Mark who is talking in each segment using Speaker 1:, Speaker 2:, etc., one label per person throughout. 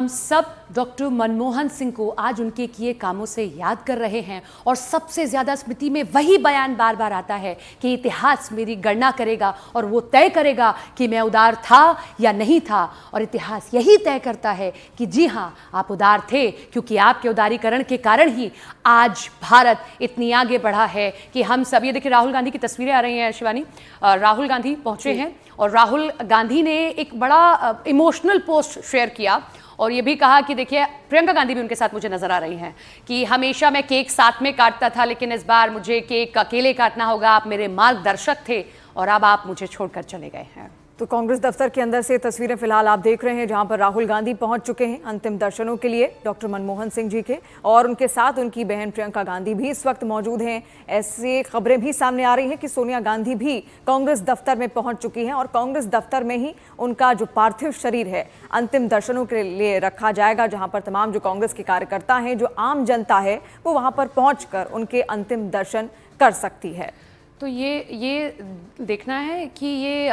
Speaker 1: हम सब डॉक्टर मनमोहन सिंह को आज उनके किए कामों से याद कर रहे हैं और सबसे ज्यादा स्मृति में वही बयान बार बार आता है कि इतिहास मेरी गणना करेगा और वो तय करेगा कि मैं उदार था या नहीं था। और इतिहास यही तय करता है कि जी हाँ, आप उदार थे, क्योंकि आपके उदारीकरण के कारण ही आज भारत इतनी आगे बढ़ा है कि हम सब, ये देखिए राहुल गांधी की तस्वीरें आ रही हैं शिवानी। राहुल गांधी पहुंचे हैं और राहुल गांधी ने एक बड़ा इमोशनल पोस्ट शेयर किया और ये भी कहा कि देखिए प्रियंका गांधी भी उनके साथ मुझे नजर आ रही हैं कि हमेशा मैं केक साथ में काटता था, लेकिन इस बार मुझे केक अकेले काटना होगा। आप मेरे मार्गदर्शक थे और अब आप मुझे छोड़कर चले गए हैं।
Speaker 2: तो कांग्रेस दफ्तर के अंदर से तस्वीरें फिलहाल आप देख रहे हैं, जहां पर राहुल गांधी पहुंच चुके हैं अंतिम दर्शनों के लिए डॉक्टर मनमोहन सिंह जी के, और उनके साथ उनकी बहन प्रियंका गांधी भी इस वक्त मौजूद हैं। ऐसी खबरें भी सामने आ रही हैं कि सोनिया गांधी भी कांग्रेस दफ्तर में पहुंच चुकी हैं और कांग्रेस दफ्तर में ही उनका जो पार्थिव शरीर है अंतिम दर्शनों के लिए रखा जाएगा, जहां पर तमाम जो कांग्रेस के कार्यकर्ता हैं, जो आम जनता है, वो वहां पर पहुंचकर उनके अंतिम दर्शन कर सकती है।
Speaker 1: तो ये देखना है कि ये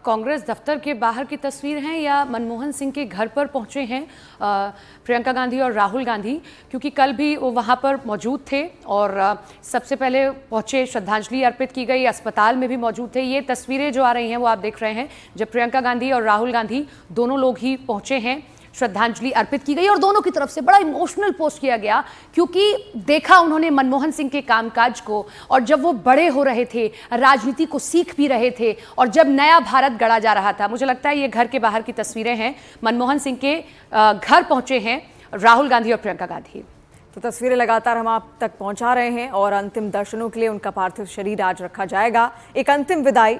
Speaker 1: कांग्रेस दफ्तर के बाहर की तस्वीर हैं या मनमोहन सिंह के घर पर पहुंचे हैं प्रियंका गांधी और राहुल गांधी, क्योंकि कल भी वो वहां पर मौजूद थे और सबसे पहले पहुंचे, श्रद्धांजलि अर्पित की गई, अस्पताल में भी मौजूद थे। ये तस्वीरें जो आ रही हैं वो आप देख रहे हैं, जब प्रियंका गांधी और राहुल गांधी दोनों लोग ही पहुंचे हैं, श्रद्धांजलि अर्पित की गई और दोनों की तरफ से बड़ा इमोशनल पोस्ट किया गया, क्योंकि देखा उन्होंने मनमोहन सिंह के कामकाज को, और जब वो बड़े हो रहे थे, राजनीति को सीख भी रहे थे, और जब नया भारत गढ़ा जा रहा था। मुझे लगता है ये घर के बाहर की तस्वीरें हैं, मनमोहन सिंह के घर पहुंचे हैं राहुल गांधी और प्रियंका गांधी।
Speaker 2: तो तस्वीरें लगातार हम आप तक पहुंचा रहे हैं और अंतिम दर्शनों के लिए उनका पार्थिव शरीर आज रखा जाएगा। एक अंतिम विदाई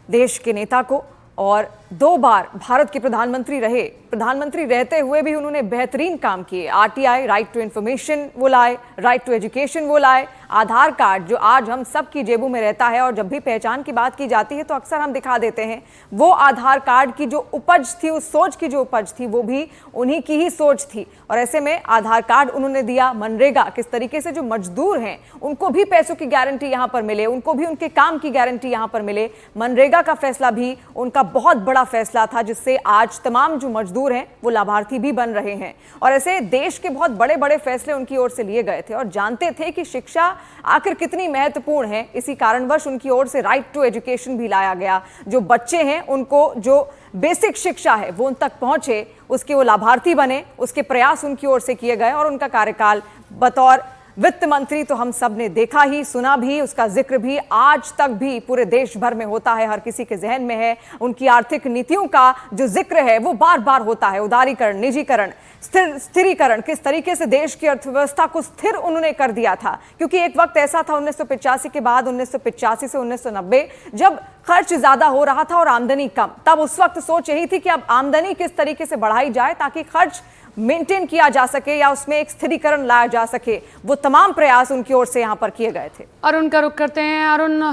Speaker 2: देश के नेता को, और 2 बार भारत के प्रधानमंत्री रहे, प्रधानमंत्री रहते हुए भी उन्होंने बेहतरीन काम किए। आरटीआई, राइट टू इंफॉर्मेशन वो लाए, राइट टू एजुकेशन वो लाए, आधार कार्ड जो आज हम सब की जेबों में रहता है, और जब भी पहचान की बात की जाती है तो अक्सर हम दिखा देते हैं, वो आधार कार्ड की जो उपज थी, उस सोच की जो उपज थी, वो भी उन्हीं की ही सोच थी। और ऐसे में आधार कार्ड उन्होंने दिया। मनरेगा, किस तरीके से जो मजदूर हैं उनको भी पैसों की गारंटी यहाँ पर मिले, उनको भी उनके काम की गारंटी यहाँ पर मिले। मनरेगा का फैसला भी उनका बहुत बड़ा फैसला था, जिससे आज तमाम जो मजदूर हैं वो लाभार्थी भी बन रहे हैं। और ऐसे देश के बहुत बड़े बड़े फैसले उनकी ओर से लिए गए थे, और जानते थे कि शिक्षा आखिर कितनी महत्वपूर्ण है। इसी कारणवश उनकी ओर से राइट टू एजुकेशन भी लाया गया। जो बच्चे हैं उनको जो बेसिक शिक्षा है वो उन तक पहुंचे, उसके वो लाभार्थी बने, उसके प्रयास उनकी ओर से किए गए। और उनका कार्यकाल बतौर वित्त मंत्री तो हम सब ने देखा ही, सुना भी, उसका जिक्र भी आज तक भी पूरे देश भर में होता है, हर किसी के जहन में है। उनकी आर्थिक नीतियों का जो जिक्र है वो बार बार होता है। उदारीकरण, निजीकरण, स्थिरीकरण, किस तरीके से देश की अर्थव्यवस्था को स्थिर उन्होंने कर दिया था। क्योंकि एक वक्त ऐसा था 1985 के बाद, 1985 से 1990, जब खर्च ज्यादा हो रहा था और आमदनी कम, तब उस वक्त सोच यही थी कि अब आमदनी किस तरीके से बढ़ाई जाए ताकि खर्च मेंटेन किया जा सके या उसमें एक स्थिरीकरण लाया जा सके। वो तमाम प्रयास उनकी ओर से यहां पर किए गए थे।
Speaker 1: अरुण का रुख करते हैं। अरुण,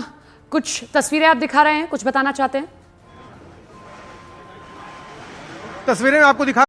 Speaker 1: कुछ तस्वीरें आप दिखा रहे हैं, कुछ बताना चाहते हैं?
Speaker 3: तस्वीरें में आपको दिखा